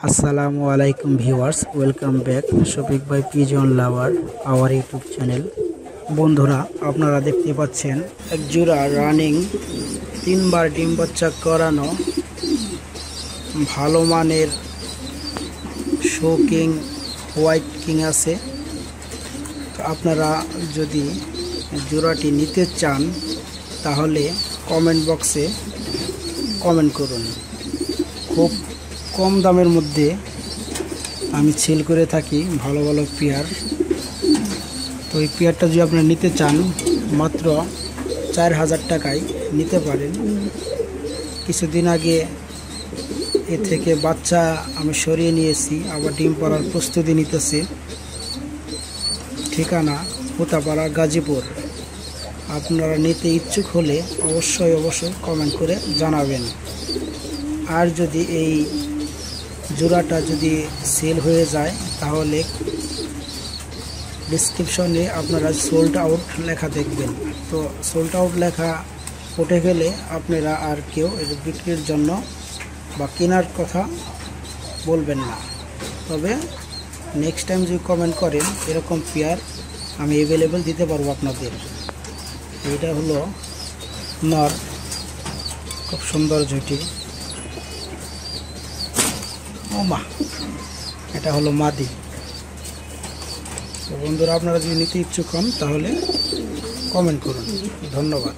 আসসালামু আলাইকুম viewers, welcome back Shafiq ভাই pigeon lover our YouTube channel. বন্ধুরা, আপনারা দেখতে পাচ্ছেন এক জোড়া রানিং 3বার ডিম বাচ্চা করানো ভালো মানের শো কিং হোয়াইট কিং আছে। তো আপনারা যদি জোড়াটি নিতে চান তাহলে কমেন্ট বক্সে কমেন্ট করুন। খুব কম দামের মধ্যে আমি সেল করে থাকি ভালো ভালো পেয়ার। তো এই পেয়ারটা যদি আপনারা নিতে চান মাত্র 4000 টাকায় নিতে পারেন। কিছুদিন আগে এ থেকে বাচ্চা আমি সরিয়ে নিয়েছি, আবার ডিম পাড়ার প্রস্তুতি নিতেছে। ঠিকানা পোতাপাড়া, গাজীপুর। আপনারা নিতে ইচ্ছুক হলে অবশ্যই কমেন্ট করে জানাবেন। আর যদি এই জোড়াটা যদি সেল হয়ে যায় তাহলে ডিসক্রিপশনে আপনারা সোল্ড আউট লেখা দেখবেন। তো সোল্ড আউট লেখা উঠে গেলে আপনারা আর কেউ এর বিক্রির জন্য বা কেনার কথা বলবেন না। তবে নেক্সট টাইম যদি কমেন্ট করেন এরকম পেয়ার আমি অ্যাভেলেবেল দিতে পারবো আপনাদের। এটা হলো নর, খুব সুন্দর জুটি। ওমা, এটা হলো মাদি। তো বন্ধুরা, আপনারা যদি নিতে ইচ্ছুক হন তাহলে কমেন্ট করুন। ধন্যবাদ।